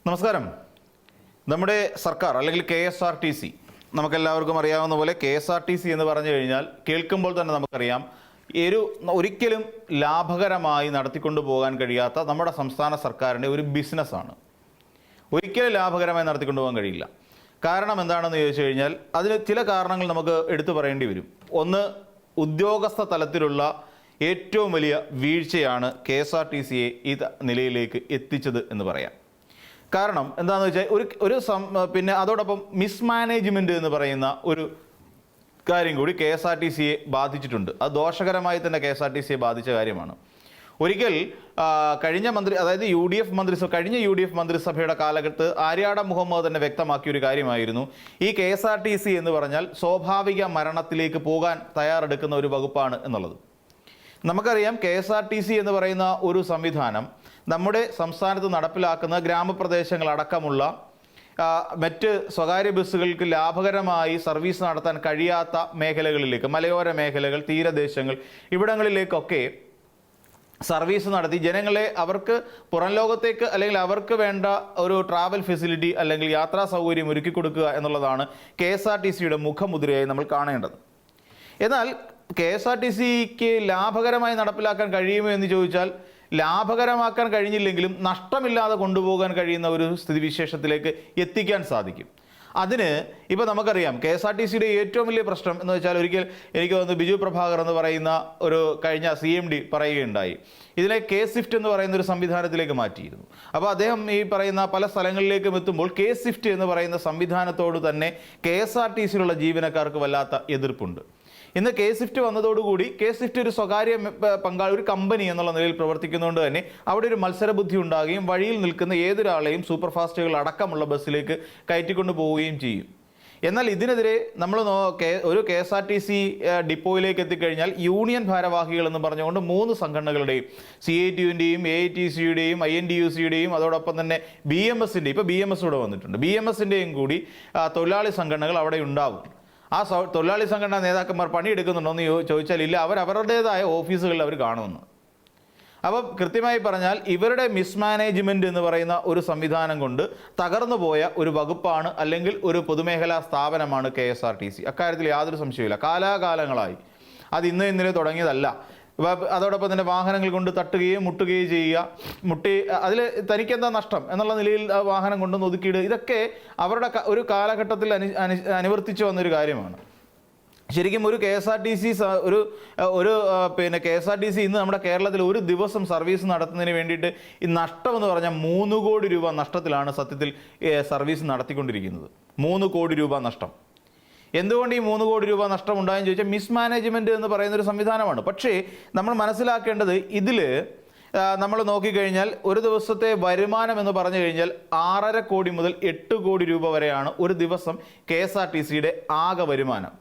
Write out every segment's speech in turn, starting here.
നമസ്കാരം. നമ്മുടെ സർക്കാർ അല്ലെങ്കിൽ KSRTC, നമുക്കെല്ലാവർക്കും അറിയാവുന്ന പോലെ KSRTC എന്ന് പറഞ്ഞു കഴിഞ്ഞാൽ കേൾക്കുമ്പോൾ തന്നെ നമുക്കറിയാം ഒരിക്കലും ലാഭകരമായി നടത്തിക്കൊണ്ടു പോകാൻ കഴിയാത്ത നമ്മുടെ സംസ്ഥാന സർക്കാരിൻ്റെ ഒരു ബിസിനസ്സാണ്. ഒരിക്കലും ലാഭകരമായി നടത്തിക്കൊണ്ടു പോകാൻ കഴിയില്ല. കാരണം എന്താണെന്ന് ചോദിച്ചു കഴിഞ്ഞാൽ അതിന് ചില കാരണങ്ങൾ നമുക്ക് എടുത്തു പറയേണ്ടി വരും. ഒന്ന്, ഉദ്യോഗസ്ഥ തലത്തിലുള്ള ഏറ്റവും വലിയ വീഴ്ചയാണ് KSRTCയെ ഈ നിലയിലേക്ക് എത്തിച്ചത് എന്ന് പറയാം. കാരണം എന്താണെന്ന് വെച്ചാൽ പിന്നെ അതോടൊപ്പം മിസ്മാനേജ്മെൻറ്റ് എന്ന് പറയുന്ന ഒരു കാര്യം കൂടി KSRTCയെ ബാധിച്ചിട്ടുണ്ട്. അത് ദോഷകരമായി തന്നെ KSRTCയെ ബാധിച്ച കാര്യമാണ്. ഒരിക്കൽ കഴിഞ്ഞ UDF മന്ത്രിസഭയുടെ കാലഘട്ടത്ത് ആര്യാടൻ മുഹമ്മദ് തന്നെ വ്യക്തമാക്കിയ ഒരു കാര്യമായിരുന്നു, ഈ KSRTC എന്ന് പറഞ്ഞാൽ സ്വാഭാവിക മരണത്തിലേക്ക് പോകാൻ തയ്യാറെടുക്കുന്ന ഒരു വകുപ്പാണ് എന്നുള്ളത്. നമുക്കറിയാം KSRTC എന്ന് പറയുന്ന ഒരു സംവിധാനം നമ്മുടെ സംസ്ഥാനത്ത് നടപ്പിലാക്കുന്ന ഗ്രാമപ്രദേശങ്ങളടക്കമുള്ള മറ്റ് സ്വകാര്യ ബസ്സുകൾക്ക് ലാഭകരമായി സർവീസ് നടത്താൻ കഴിയാത്ത മേഖലകളിലേക്ക്, മലയോര മേഖലകൾ, തീരദേശങ്ങൾ, ഇവിടങ്ങളിലേക്കൊക്കെ സർവീസ് നടത്തി ജനങ്ങളെ അവർക്ക് പുറം ലോകത്തേക്ക് അല്ലെങ്കിൽ അവർക്ക് വേണ്ട ഒരു ട്രാവൽ ഫെസിലിറ്റി അല്ലെങ്കിൽ യാത്രാ സൗകര്യം ഒരുക്കി കൊടുക്കുക എന്നുള്ളതാണ് KSRTCയുടെ മുഖമുദ്രയായി നമ്മൾ കാണേണ്ടത്. എന്നാൽ KSRTCക്ക് ലാഭകരമായി നടപ്പിലാക്കാൻ കഴിയുമോ എന്ന് ചോദിച്ചാൽ ലാഭകരമാക്കാൻ കഴിഞ്ഞില്ലെങ്കിലും നഷ്ടമില്ലാതെ കൊണ്ടുപോകാൻ കഴിയുന്ന ഒരു സ്ഥിതിവിശേഷത്തിലേക്ക് എത്തിക്കാൻ സാധിക്കും. അതിന് ഇപ്പോൾ നമുക്കറിയാം KSRTCയുടെ ഏറ്റവും വലിയ പ്രശ്നം എന്ന് വെച്ചാൽ ഒരിക്കൽ എനിക്ക് തോന്നുന്നു ബിജു പ്രഭാകർ എന്ന് പറയുന്ന ഒരു കഴിഞ്ഞ CMD പറയുകയുണ്ടായി, ഇതിനെ K-Swift എന്ന് പറയുന്ന ഒരു സംവിധാനത്തിലേക്ക് മാറ്റിയിരുന്നു. അപ്പോൾ അദ്ദേഹം ഈ പറയുന്ന പല സ്ഥലങ്ങളിലേക്കും എത്തുമ്പോൾ K-Swift എന്ന് പറയുന്ന സംവിധാനത്തോട് തന്നെ KSRTCയിലുള്ള ജീവനക്കാർക്ക് വല്ലാത്ത എതിർപ്പുണ്ട്. ഇന്ന് K-Swift വന്നതോടുകൂടി K-Swift ഒരു സ്വകാര്യ ഒരു കമ്പനി എന്നുള്ള നിലയിൽ പ്രവർത്തിക്കുന്നതുകൊണ്ട് തന്നെ അവിടെ ഒരു മത്സരബുദ്ധി ഉണ്ടാകുകയും വഴിയിൽ നിൽക്കുന്ന ഏതൊരാളെയും സൂപ്പർ ഫാസ്റ്റുകൾ അടക്കമുള്ള ബസ്സിലേക്ക് കയറ്റിക്കൊണ്ടു പോവുകയും ചെയ്യും. എന്നാൽ ഇതിനെതിരെ നമ്മൾ ഒരു KSRTC ഡിപ്പോയിലേക്ക് എത്തിക്കഴിഞ്ഞാൽ യൂണിയൻ ഭാരവാഹികൾ എന്ന് പറഞ്ഞുകൊണ്ട് 3 സംഘടനകളുടെയും CITUവിൻ്റെയും AITCയുടെയും INTUCയുടെയും അതോടൊപ്പം തന്നെ BMSൻ്റെയും, ഇപ്പോൾ BMS ഇവിടെ വന്നിട്ടുണ്ട്, BMSൻ്റെയും കൂടി തൊഴിലാളി സംഘടനകൾ അവിടെ ഉണ്ടാകും. ആ തൊഴിലാളി സംഘടനാ നേതാക്കന്മാർ പണിയെടുക്കുന്നുണ്ടോ എന്ന് ചോദിച്ചാൽ ഇല്ല, അവരുടേതായ ഓഫീസുകളിൽ അവർ കാണുമെന്ന്. അപ്പം കൃത്യമായി പറഞ്ഞാൽ ഇവരുടെ മിസ്മാനേജ്മെൻറ്റ് എന്ന് പറയുന്ന ഒരു സംവിധാനം കൊണ്ട് തകർന്നു പോയ ഒരു വകുപ്പാണ് അല്ലെങ്കിൽ ഒരു പൊതുമേഖലാ സ്ഥാപനമാണ് KSRTC. അക്കാര്യത്തിൽ യാതൊരു സംശയമില്ല. കാലാകാലങ്ങളായി, അത് ഇന്നലെ തുടങ്ങിയതല്ല. അതോടൊപ്പം തന്നെ വാഹനങ്ങൾ കൊണ്ട് തട്ടുകയും മുട്ടുകയും ചെയ്യുക, അതിൽ തനിക്കെന്താ നഷ്ടം എന്നുള്ള നിലയിൽ വാഹനം കൊണ്ടുവന്ന് ഒതുക്കിയിടുക, ഇതൊക്കെ അവരുടെ ഒരു കാലഘട്ടത്തിൽ അനുവർത്തിച്ചു വന്നൊരു കാര്യമാണ്. ശരിക്കും ഒരു KSRTC KSRTC ഇന്ന് നമ്മുടെ കേരളത്തിൽ ഒരു ദിവസം സർവീസ് നടത്തുന്നതിന് വേണ്ടിയിട്ട് ഈ നഷ്ടം എന്ന് പറഞ്ഞാൽ 3 കോടി രൂപ നഷ്ടത്തിലാണ് സത്യത്തിൽ സർവീസ് നടത്തിക്കൊണ്ടിരിക്കുന്നത്. 3 കോടി രൂപ നഷ്ടം. എന്തുകൊണ്ട് ഈ 3 കോടി രൂപ നഷ്ടം ഉണ്ടായെന്ന് ചോദിച്ചാൽ മിസ്മാനേജ്മെൻറ്റ് എന്ന് പറയുന്നൊരു സംവിധാനമാണ്. പക്ഷേ നമ്മൾ മനസ്സിലാക്കേണ്ടത് ഇതിൽ നമ്മൾ നോക്കിക്കഴിഞ്ഞാൽ ഒരു ദിവസത്തെ വരുമാനം എന്ന് പറഞ്ഞു കഴിഞ്ഞാൽ 6.5 കോടി മുതൽ 8 കോടി രൂപ വരെയാണ് ഒരു ദിവസം KSRTCയുടെ ആകെ വരുമാനം.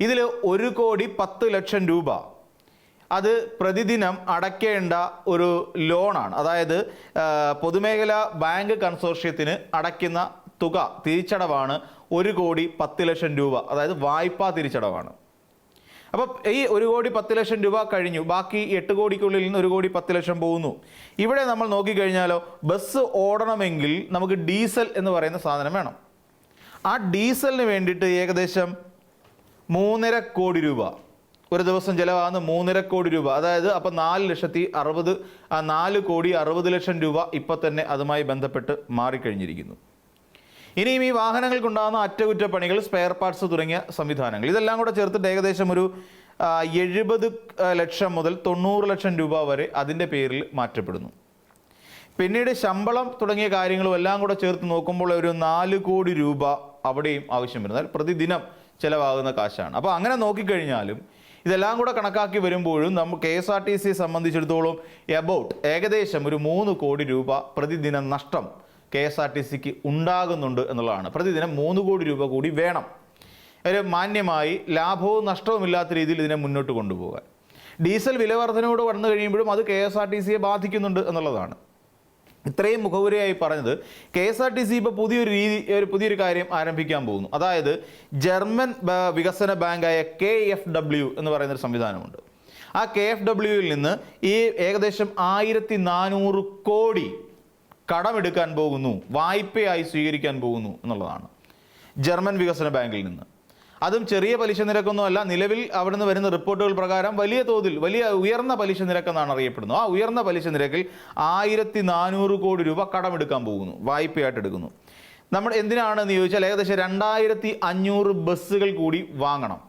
ഇതിൽ 1,10,00,000 രൂപ അത് പ്രതിദിനം അടയ്ക്കേണ്ട ഒരു ലോണാണ്. അതായത് പൊതുമേഖലാ ബാങ്ക് കൺസോർഷ്യത്തിന് അടയ്ക്കുന്ന തുക തിരിച്ചടവാണ് 1,10,00,000 രൂപ, അതായത് വായ്പാ തിരിച്ചടവാണ്. അപ്പം ഈ 1,10,00,000 രൂപ കഴിഞ്ഞു, ബാക്കി 8 കോടിക്കുള്ളിൽ നിന്ന് 1,10,00,000 പോകുന്നു. ഇവിടെ നമ്മൾ നോക്കിക്കഴിഞ്ഞാലോ, ബസ് ഓടണമെങ്കിൽ നമുക്ക് ഡീസൽ എന്ന് പറയുന്ന സാധനം വേണം. ആ ഡീസലിന് വേണ്ടിയിട്ട് ഏകദേശം 3.5 കോടി രൂപ ഒരു ദിവസം ചിലവാകുന്ന 3.5 കോടി രൂപ, അതായത് അപ്പം 4,60,000 രൂപ ഇപ്പം തന്നെ അതുമായി ബന്ധപ്പെട്ട് മാറിക്കഴിഞ്ഞിരിക്കുന്നു. ഇനിയും ഈ വാഹനങ്ങൾക്കുണ്ടാകുന്ന അറ്റകുറ്റപ്പണികൾ, സ്പെയർ പാർട്സ് തുടങ്ങിയ സംവിധാനങ്ങൾ, ഇതെല്ലാം കൂടെ ചേർത്തിട്ട് ഏകദേശം ഒരു 70 ലക്ഷം മുതൽ 90 ലക്ഷം രൂപ വരെ അതിൻ്റെ പേരിൽ മാറ്റപ്പെടുന്നു. പിന്നീട് ശമ്പളം തുടങ്ങിയ കാര്യങ്ങളും എല്ലാം കൂടെ ചേർത്ത് നോക്കുമ്പോൾ ഒരു 4 കോടി രൂപ അവിടെയും ആവശ്യം വരുന്നത് പ്രതിദിനം ചിലവാകുന്ന കാശാണ്. അപ്പോൾ അങ്ങനെ നോക്കിക്കഴിഞ്ഞാലും ഇതെല്ലാം കൂടെ കണക്കാക്കി വരുമ്പോഴും നമ്മൾ KSRTCയെ സംബന്ധിച്ചിടത്തോളം ഏകദേശം ഒരു 3 കോടി രൂപ പ്രതിദിനം നഷ്ടം KSRTCക്ക് ഉണ്ടാകുന്നുണ്ട് എന്നുള്ളതാണ്. പ്രതിദിനം 3 കോടി രൂപ കൂടി വേണം ഒരു മാന്യമായി ലാഭവും നഷ്ടവും ഇല്ലാത്ത രീതിയിൽ ഇതിനെ മുന്നോട്ട് കൊണ്ടുപോകാൻ. ഡീസൽ വില വർധനയോട് വന്നു കഴിയുമ്പോഴും അത് KSRTCയെ ബാധിക്കുന്നുണ്ട് എന്നുള്ളതാണ്. ഇത്രയും മുഖവുരയായി പറഞ്ഞത് KSRTC ഇപ്പോൾ പുതിയൊരു കാര്യം ആരംഭിക്കാൻ പോകുന്നു. അതായത് ജർമ്മൻ വികസന ബാങ്കായ KfW എന്ന് പറയുന്നൊരു സംവിധാനമുണ്ട്. ആ KfWയിൽ നിന്ന് ഈ ഏകദേശം 1,400 കോടി കടമെടുക്കാൻ പോകുന്നു, വായ്പയായി സ്വീകരിക്കാൻ പോകുന്നു എന്നുള്ളതാണ് ജർമ്മൻ വികസന ബാങ്കിൽ നിന്ന്. അതും ചെറിയ പലിശ നിരക്കൊന്നുമല്ല. നിലവിൽ അവിടുന്ന് വരുന്ന റിപ്പോർട്ടുകൾ പ്രകാരം വലിയ തോതിൽ ഉയർന്ന പലിശ നിരക്കെന്നാണ് അറിയപ്പെടുന്നത്. ആ ഉയർന്ന പലിശ നിരക്കിൽ 1400 കോടി രൂപ കടമെടുക്കാൻ പോകുന്നു, വായ്പയായിട്ട് എടുക്കുന്നു. നമ്മൾ എന്തിനാണെന്ന് ചോദിച്ചാൽ ഏകദേശം 2500 ബസ്സുകൾ കൂടി വാങ്ങണം.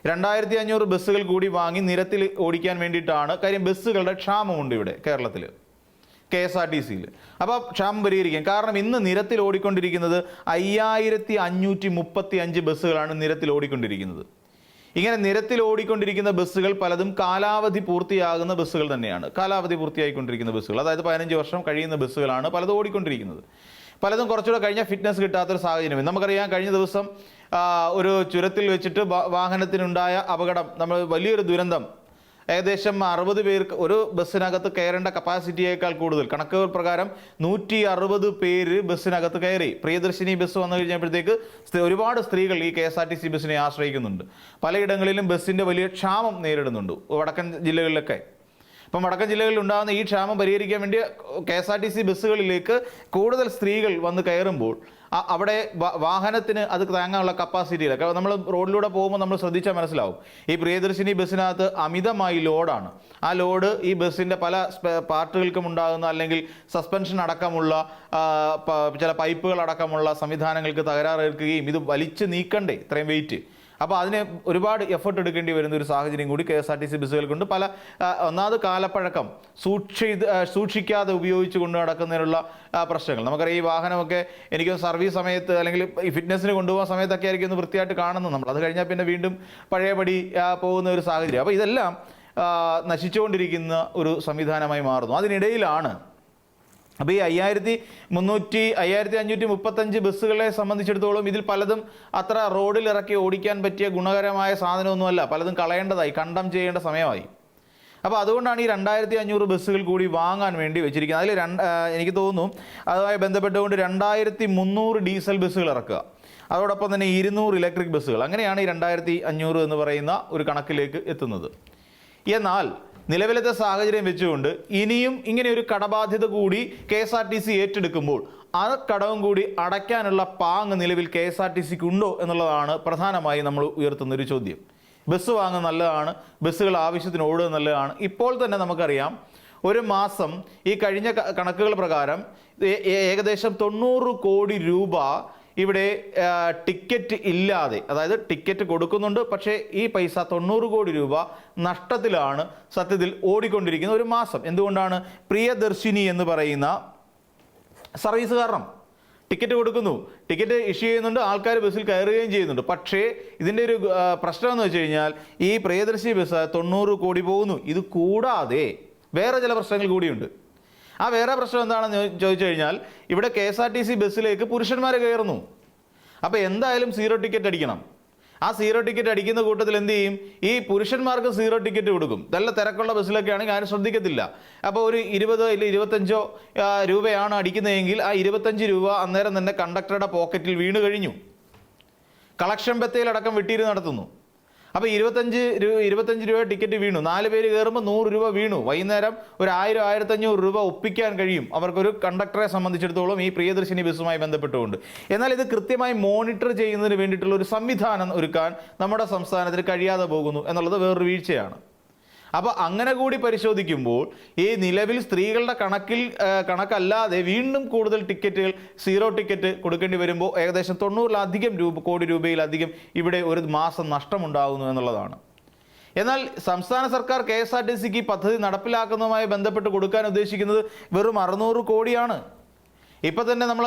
2500 ബസ്സുകൾ കൂടി വാങ്ങി നിരത്തിൽ ഓടിക്കാൻ വേണ്ടിയിട്ടാണ്. കാര്യം ബസ്സുകളുടെ ക്ഷാമമുണ്ട് ഇവിടെ കേരളത്തിൽ, KSRTCയിൽ. അപ്പോൾ ക്ഷാമം പരിഹരിക്കാൻ കാരണം ഇന്ന് നിരത്തിൽ ഓടിക്കൊണ്ടിരിക്കുന്നത് 5535 ബസ്സുകളാണ് നിരത്തിൽ ഓടിക്കൊണ്ടിരിക്കുന്നത്. ഇങ്ങനെ നിരത്തിൽ ഓടിക്കൊണ്ടിരിക്കുന്ന ബസ്സുകൾ പലതും കാലാവധി പൂർത്തിയാകുന്ന ബസ്സുകൾ തന്നെയാണ്. കാലാവധി പൂർത്തിയായിക്കൊണ്ടിരിക്കുന്ന ബസ്സുകൾ, അതായത് 15 വർഷം കഴിയുന്ന ബസ്സുകളാണ് പലതും ഓടിക്കൊണ്ടിരിക്കുന്നത്. പലതും കുറച്ചുകൂടെ കഴിഞ്ഞാൽ ഫിറ്റ്നസ് കിട്ടാത്തൊരു സാഹചര്യം. നമുക്കറിയാം, കഴിഞ്ഞ ദിവസം ഒരു ചുരത്തിൽ വെച്ചിട്ട് വാഹനത്തിനുണ്ടായ അപകടം, നമ്മൾ വലിയൊരു ദുരന്തം. ഏകദേശം 60 പേർക്ക് ഒരു ബസ്സിനകത്ത് കയറേണ്ട കപ്പാസിറ്റിയേക്കാൾ കൂടുതൽ, കണക്കുകൾ പ്രകാരം 160 പേര് ബസ്സിനകത്ത് കയറി. പ്രിയദർശിനി ബസ് വന്നു കഴിഞ്ഞപ്പോഴത്തേക്ക് ഒരുപാട് സ്ത്രീകൾ ഈ KSRTC ബസ്സിനെ ആശ്രയിക്കുന്നുണ്ട്. പലയിടങ്ങളിലും ബസ്സിൻ്റെ വലിയ ക്ഷാമം നേരിടുന്നുണ്ട്, വടക്കൻ ജില്ലകളിലൊക്കെ. അപ്പം വടക്കൻ ജില്ലകളിൽ ഉണ്ടാകുന്ന ഈ ക്ഷാമം പരിഹരിക്കാൻ വേണ്ടി KSRTC ബസ്സുകളിലേക്ക് കൂടുതൽ സ്ത്രീകൾ വന്ന് കയറുമ്പോൾ അവിടെ വാഹനത്തിന് അത് താങ്ങാനുള്ള കപ്പാസിറ്റിയില്ല. നമ്മൾ റോഡിലൂടെ പോകുമ്പോൾ നമ്മൾ ശ്രദ്ധിച്ചാൽ മനസ്സിലാവും, ഈ പ്രിയദർശിനി ബസ്സിനകത്ത് അമിതമായി ലോഡാണ്. ആ ലോഡ് ഈ ബസ്സിൻ്റെ പല പാർട്ടുകൾക്കും ഉണ്ടാകുന്ന, അല്ലെങ്കിൽ സസ്പെൻഷൻ അടക്കമുള്ള ചില പൈപ്പുകൾ അടക്കമുള്ള സംവിധാനങ്ങൾക്ക് തകരാറേൽക്കുകയും ഇത് വലിച്ചു നീക്കണ്ടേ ഇത്രയും വെയിറ്റ്. അപ്പോൾ അതിന് ഒരുപാട് എഫർട്ട് എടുക്കേണ്ടി വരുന്ന ഒരു സാഹചര്യം കൂടി KSRTC ബസ്സുകൾക്കുണ്ട്. ഒന്നാമത് കാലപ്പഴക്കം, സൂക്ഷിക്കാതെ ഉപയോഗിച്ച് കൊണ്ട് നടക്കുന്നതിനുള്ള പ്രശ്നങ്ങൾ. നമുക്കറിയാം, ഈ വാഹനമൊക്കെ എനിക്ക് സർവീസ് സമയത്ത് അല്ലെങ്കിൽ ഈ ഫിറ്റ്നസിന് കൊണ്ടുപോകുന്ന സമയത്തൊക്കെ ആയിരിക്കും ഒന്ന് വൃത്തിയായിട്ട് കാണുന്നത് നമ്മൾ. അത് കഴിഞ്ഞാൽ പിന്നെ വീണ്ടും പഴയപടി പോകുന്ന ഒരു സാഹചര്യം. അപ്പോൾ ഇതെല്ലാം നശിച്ചുകൊണ്ടിരിക്കുന്ന ഒരു സംവിധാനമായി മാറുന്നു. അതിനിടയിലാണ് അപ്പോൾ ഈ 5535 ബസ്സുകളെ സംബന്ധിച്ചിടത്തോളം ഇതിൽ പലതും അത്ര റോഡിൽ ഇറക്കി ഓടിക്കാൻ പറ്റിയ ഗുണകരമായ സാധനമൊന്നുമല്ല. പലതും കളയേണ്ടതായി, കണ്ടം ചെയ്യേണ്ട സമയമായി. അപ്പോൾ അതുകൊണ്ടാണ് ഈ 2500 ബസ്സുകൾ കൂടി വാങ്ങാൻ വേണ്ടി വെച്ചിരിക്കുന്നത്. അതിൽ എനിക്ക് തോന്നുന്നു അതുമായി ബന്ധപ്പെട്ടുകൊണ്ട് 2300 ഡീസൽ ബസ്സുകൾ ഇറക്കുക, അതോടൊപ്പം തന്നെ 200 ഇലക്ട്രിക് ബസ്സുകൾ. അങ്ങനെയാണ് ഈ 2500 എന്ന് പറയുന്ന ഒരു കണക്കിലേക്ക് എത്തുന്നത്. എന്നാൽ നിലവിലത്തെ സാഹചര്യം വെച്ചുകൊണ്ട് ഇനിയും ഇങ്ങനെ ഒരു കടബാധ്യത കൂടി KSRTC ഏറ്റെടുക്കുമ്പോൾ ആ കടവും കൂടി അടയ്ക്കാനുള്ള പാങ്ങ് നിലവിൽ KSRTCക്ക് ഉണ്ടോ എന്നുള്ളതാണ് പ്രധാനമായി നമ്മൾ ഉയർത്തുന്നൊരു ചോദ്യം. ബസ് വാങ്ങുന്നത് നല്ലതാണ്, ബസ്സുകൾ ആവശ്യത്തിന് ഓടുന്നത് നല്ലതാണ്. ഇപ്പോൾ തന്നെ നമുക്കറിയാം, ഒരു മാസം ഈ കഴിഞ്ഞ കണക്കുകൾ പ്രകാരം ഏകദേശം 90 കോടി രൂപ ഇവിടെ ടിക്കറ്റ് ഇല്ലാതെ, അതായത് ടിക്കറ്റ് കൊടുക്കുന്നുണ്ട്, പക്ഷേ ഈ പൈസ 90 കോടി രൂപ നഷ്ടത്തിലാണ് സത്യത്തിൽ ഓടിക്കൊണ്ടിരിക്കുന്ന ഒരു മാസം. എന്തുകൊണ്ടാണ്? പ്രിയദർശിനി എന്ന് പറയുന്ന സർവീസ് കാരണം ടിക്കറ്റ് കൊടുക്കുന്നു, ടിക്കറ്റ് ഇഷ്യൂ ചെയ്യുന്നുണ്ട്, ആൾക്കാർ ബസ്സിൽ കയറുകയും ചെയ്യുന്നുണ്ട്. പക്ഷേ ഇതിൻ്റെ ഒരു പ്രശ്നം എന്ന് വെച്ച് കഴിഞ്ഞാൽ ഈ പ്രിയദർശിനി ബസ് 90 കോടി പോകുന്നു. ഇത് കൂടാതെ വേറെ ചില പ്രശ്നങ്ങൾ കൂടിയുണ്ട്. ആ വേറെ പ്രശ്നം എന്താണെന്ന് ചോദിച്ചു കഴിഞ്ഞാൽ, ഇവിടെ KSRTC ബസ്സിലേക്ക് പുരുഷന്മാർ കയറുന്നു. അപ്പോൾ എന്തായാലും 0 ടിക്കറ്റ് അടിക്കണം. ആ 0 ടിക്കറ്റ് അടിക്കുന്ന കൂട്ടത്തിൽ എന്ത് ചെയ്യും? ഈ പുരുഷന്മാർക്ക് 0 ടിക്കറ്റ് കൊടുക്കും. നല്ല തിരക്കുള്ള ബസ്സിലൊക്കെ ആണെങ്കിൽ ആരും ശ്രദ്ധിക്കത്തില്ല. അപ്പോൾ ഒരു 20 അല്ലെങ്കിൽ 25 രൂപയാണ് അടിക്കുന്നതെങ്കിൽ ആ 25 രൂപ അന്നേരം തന്നെ കണ്ടക്ടറുടെ പോക്കറ്റിൽ വീണ് കഴിഞ്ഞു. കളക്ഷൻ ബത്തയിലടക്കം വെട്ടിയിട്ട് നടത്തുന്നു. അപ്പോൾ 25 രൂപ ടിക്കറ്റ് വീണു. 4 പേര് കയറുമ്പോൾ 100 രൂപ വീണു. വൈകുന്നേരം ഒരു 1000-1500 രൂപ ഒപ്പിക്കാൻ കഴിയും അവർക്കൊരു കണ്ടക്ടറെ സംബന്ധിച്ചിടത്തോളം ഈ പ്രിയദർശിനി ബസ്സുമായി ബന്ധപ്പെട്ടുകൊണ്ട്. എന്നാൽ ഇത് കൃത്യമായി മോണിറ്റർ ചെയ്യുന്നതിന് വേണ്ടിയിട്ടുള്ള ഒരു സംവിധാനം ഒരുക്കാൻ നമ്മുടെ സംസ്ഥാനത്തിന് കഴിയാതെ പോകുന്നു എന്നുള്ളത് വേറൊരു വീഴ്ചയാണ്. അപ്പോൾ അങ്ങനെ കൂടി പരിശോധിക്കുമ്പോൾ ഈ നിലവിൽ സ്ത്രീകളുടെ കണക്കല്ലാതെ വീണ്ടും കൂടുതൽ ടിക്കറ്റുകൾ 0 ടിക്കറ്റ് കൊടുക്കേണ്ടി വരുമ്പോൾ ഏകദേശം 90 കോടി രൂപയിലധികം ഇവിടെ ഒരു മാസം നഷ്ടമുണ്ടാകുന്നു എന്നുള്ളതാണ്. എന്നാൽ സംസ്ഥാന സർക്കാർ KSRTCക്ക് ഈ പദ്ധതി നടപ്പിലാക്കുന്നതുമായി ബന്ധപ്പെട്ട് കൊടുക്കാൻ ഉദ്ദേശിക്കുന്നത് വെറും 600 കോടിയാണ്. ഇപ്പം തന്നെ നമ്മൾ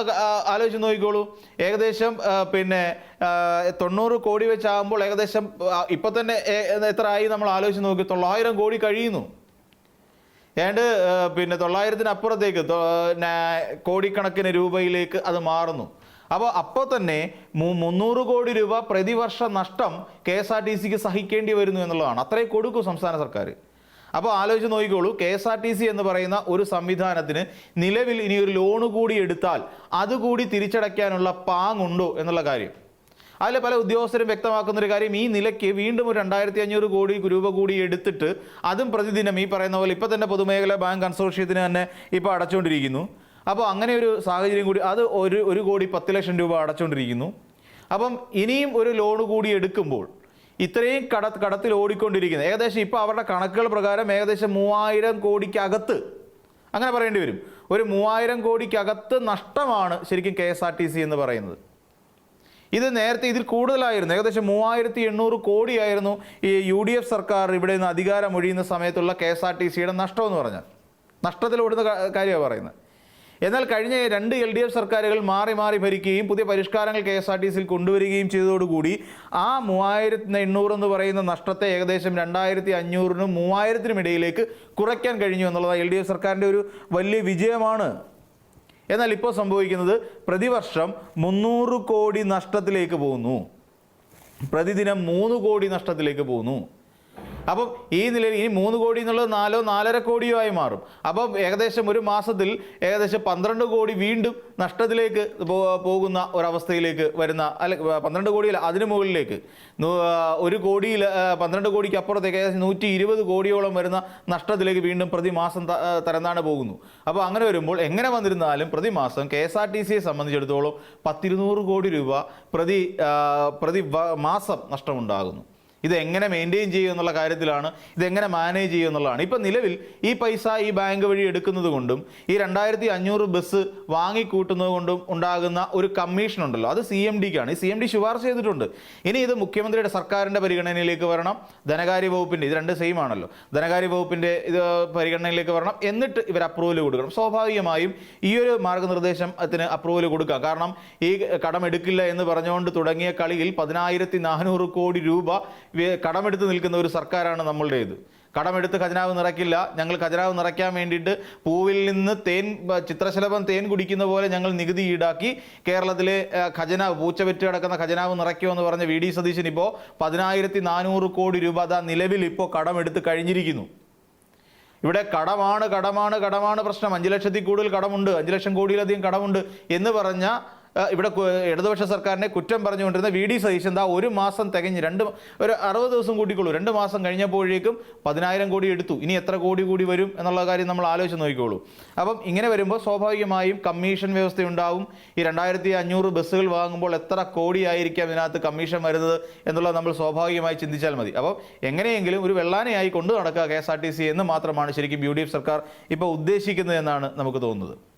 ആലോചിച്ച് നോക്കിക്കോളൂ, ഏകദേശം 90 കോടി വെച്ചാകുമ്പോൾ ഏകദേശം ഇപ്പം തന്നെ എത്ര ആയി നമ്മൾ ആലോചിച്ച് നോക്കി, 900 കോടി കഴിയുന്നു. ഏതാണ്ട് 900-ത്തിനപ്പുറത്തേക്ക് കോടിക്കണക്കിന് രൂപയിലേക്ക് അത് മാറുന്നു. അപ്പോൾ തന്നെ 300 കോടി രൂപ പ്രതിവർഷ നഷ്ടം KSRTCക്ക് സഹിക്കേണ്ടി വരുന്നു എന്നുള്ളതാണ്. അത്രയും കൊടുക്കും സംസ്ഥാന സർക്കാർ. അപ്പോൾ ആലോചിച്ച് നോക്കിക്കോളൂ, KSRTC എന്ന് പറയുന്ന ഒരു സംവിധാനത്തിന് നിലവിൽ ഇനി ഒരു ലോണ് കൂടി എടുത്താൽ അതുകൂടി തിരിച്ചടയ്ക്കാനുള്ള പാങ്ങുണ്ടോ എന്നുള്ള കാര്യം. അതിൽ പല ഉദ്യോഗസ്ഥരും വ്യക്തമാക്കുന്നൊരു കാര്യം, ഈ നിലയ്ക്ക് വീണ്ടും ഒരു 2500 കോടി രൂപ കൂടി എടുത്തിട്ട് അതും പ്രതിദിനം ഈ പറയുന്ന പോലെ ഇപ്പോൾ തന്നെ പൊതുമേഖലാ ബാങ്ക് കൺസോർഷ്യത്തിന് തന്നെ ഇപ്പോൾ അടച്ചുകൊണ്ടിരിക്കുന്നു. അപ്പോൾ അങ്ങനെ ഒരു സാഹചര്യം കൂടി, അത് 1,10,00,000 രൂപ അടച്ചുകൊണ്ടിരിക്കുന്നു. അപ്പം ഇനിയും ഒരു ലോൺ കൂടി എടുക്കുമ്പോൾ ഇത്രയും കടത്തിൽ ഓടിക്കൊണ്ടിരിക്കുന്നത് ഏകദേശം ഇപ്പോൾ അവരുടെ കണക്കുകൾ പ്രകാരം ഏകദേശം 3000 കോടിക്കകത്ത്, അങ്ങനെ പറയേണ്ടി വരും, ഒരു 3000 കോടിക്കകത്ത് നഷ്ടമാണ് ശരിക്കും KSRTC എന്ന് പറയുന്നത്. ഇത് നേരത്തെ ഇതിൽ കൂടുതലായിരുന്നു, ഏകദേശം 3800 കോടിയായിരുന്നു ഈ UDF സർക്കാർ ഇവിടെ നിന്ന് അധികാരം ഒഴിയുന്ന സമയത്തുള്ള KSRTCയുടെ നഷ്ടം എന്ന് പറഞ്ഞാൽ. നഷ്ടത്തിലോടുന്ന കാര്യമാണ് പറയുന്നത്. എന്നാൽ കഴിഞ്ഞ 2 LDF സർക്കാരുകൾ മാറി മാറി ഭരിക്കുകയും പുതിയ പരിഷ്കാരങ്ങൾ KSRTCയിൽ കൊണ്ടുവരികയും ചെയ്തതോടുകൂടി ആ 3800 എന്ന് പറയുന്ന നഷ്ടത്തെ ഏകദേശം 2500-നും 3000-നും ഇടയിലേക്ക് കുറയ്ക്കാൻ കഴിഞ്ഞു എന്നുള്ളത് LDF സർക്കാരിൻ്റെ ഒരു വലിയ വിജയമാണ്. എന്നാൽ ഇപ്പോൾ സംഭവിക്കുന്നത് പ്രതിവർഷം 300 കോടി നഷ്ടത്തിലേക്ക് പോകുന്നു, പ്രതിദിനം 3 കോടി നഷ്ടത്തിലേക്ക് പോകുന്നു. അപ്പം ഈ നിലയിൽ ഇനി 3 കോടി എന്നുള്ളത് 4-4.5 കോടിയോ ആയി മാറും. അപ്പം ഏകദേശം ഒരു മാസത്തിൽ ഏകദേശം 12 കോടി വീണ്ടും നഷ്ടത്തിലേക്ക് പോകുന്ന ഒരവസ്ഥയിലേക്ക് വരുന്ന, അല്ല 12 കോടിയിൽ അതിന് മുകളിലേക്ക് 1 കോടിയിൽ 12 കോടിക്ക് അപ്പുറത്തേക്ക് ഏകദേശം 120 കോടിയോളം വരുന്ന നഷ്ടത്തിലേക്ക് വീണ്ടും പ്രതിമാസം തരംതാണ പോകുന്നു. അപ്പോൾ അങ്ങനെ വരുമ്പോൾ എങ്ങനെ വന്നിരുന്നാലും പ്രതിമാസം KSRTCയെ സംബന്ധിച്ചിടത്തോളം 200 കോടി രൂപ പ്രതി മാസം നഷ്ടമുണ്ടാകുന്നു. ഇതെങ്ങനെ മെയിൻറ്റെയിൻ ചെയ്യും എന്നുള്ള കാര്യത്തിലാണ്, ഇതെങ്ങനെ മാനേജ് ചെയ്യും എന്നുള്ളതാണ്. ഇപ്പം നിലവിൽ ഈ പൈസ ഈ ബാങ്ക് വഴി എടുക്കുന്നത് കൊണ്ടും ഈ 2500 ബസ് വാങ്ങിക്കൂട്ടുന്നത് കൊണ്ടും ഉണ്ടാകുന്ന ഒരു കമ്മീഷൻ ഉണ്ടല്ലോ, അത് CMDക്കാണ്. ഈ CMD ശുപാർശ ചെയ്തിട്ടുണ്ട്. ഇനി ഇത് മുഖ്യമന്ത്രിയുടെ സർക്കാരിൻ്റെ പരിഗണനയിലേക്ക് വരണം, ധനകാര്യ വകുപ്പിൻ്റെ, ഇത് 2 സെയിം ആണല്ലോ, ധനകാര്യ വകുപ്പിൻ്റെ ഇത് പരിഗണനയിലേക്ക് വരണം, എന്നിട്ട് ഇവർ അപ്രൂവൽ കൊടുക്കണം. സ്വാഭാവികമായും ഈ ഒരു മാർഗ്ഗനിർദ്ദേശത്തിന് അപ്രൂവൽ കൊടുക്കുക. കാരണം ഈ കടമെടുക്കില്ല എന്ന് പറഞ്ഞുകൊണ്ട് തുടങ്ങിയ കളിയിൽ 10400 കോടി രൂപ കടമെടുത്ത് നിൽക്കുന്ന ഒരു സർക്കാരാണ് നമ്മളുടേത്. കടമെടുത്ത് ഖജനാവ് നിറയ്ക്കില്ല, ഞങ്ങൾ ഖജനാവ് നിറയ്ക്കാൻ വേണ്ടിയിട്ട് പൂവിൽ നിന്ന് ചിത്രശലഭം തേൻ കുടിക്കുന്ന പോലെ ഞങ്ങൾ നികുതി ഈടാക്കി കേരളത്തിലെ ഖജനാവ്, പൂച്ചവെറ്റ് കിടക്കുന്ന ഖജനാവ് നിറയ്ക്കുമെന്ന് പറഞ്ഞ VD സതീശൻ ഇപ്പോൾ 10400 കോടി രൂപ നിലവിൽ ഇപ്പോൾ കടമെടുത്ത് കഴിഞ്ഞിരിക്കുന്നു. ഇവിടെ കടമാണ് പ്രശ്നം. 5 ലക്ഷത്തിൽ കൂടുതൽ കടമുണ്ട്, 5 ലക്ഷം കോടിയിലധികം കടമുണ്ട് എന്ന് പറഞ്ഞ ഇവിടെ ഇടതുപക്ഷ സർക്കാരിനെ കുറ്റം പറഞ്ഞുകൊണ്ടിരുന്ന VD സതീശൻ ഒരു മാസം തികഞ്ഞ് ഒരു 60 ദിവസം കൂട്ടിക്കോളൂ, 2 മാസം കഴിഞ്ഞപ്പോഴേക്കും 10000 കോടി എടുത്തു. ഇനി എത്ര കോടി കൂടി വരും എന്നുള്ള കാര്യം നമ്മൾ ആലോചിച്ച് നോക്കിക്കോളൂ. അപ്പം ഇങ്ങനെ വരുമ്പോൾ സ്വാഭാവികമായും കമ്മീഷൻ വ്യവസ്ഥയുണ്ടാവും. ഈ 2500 ബസ്സുകൾ വാങ്ങുമ്പോൾ എത്ര കോടിയായിരിക്കാം ഇതിനകത്ത് കമ്മീഷൻ വരുന്നത് എന്നുള്ളത് നമ്മൾ സ്വാഭാവികമായി ചിന്തിച്ചാൽ മതി. അപ്പോൾ എങ്ങനെയെങ്കിലും ഒരു വെള്ളാനയായി കൊണ്ടു നടക്കുക KSRTC എന്ന് മാത്രമാണ് ശരിക്കും UDF സർക്കാർ ഇപ്പോൾ ഉദ്ദേശിക്കുന്നത് എന്നാണ് നമുക്ക് തോന്നുന്നത്.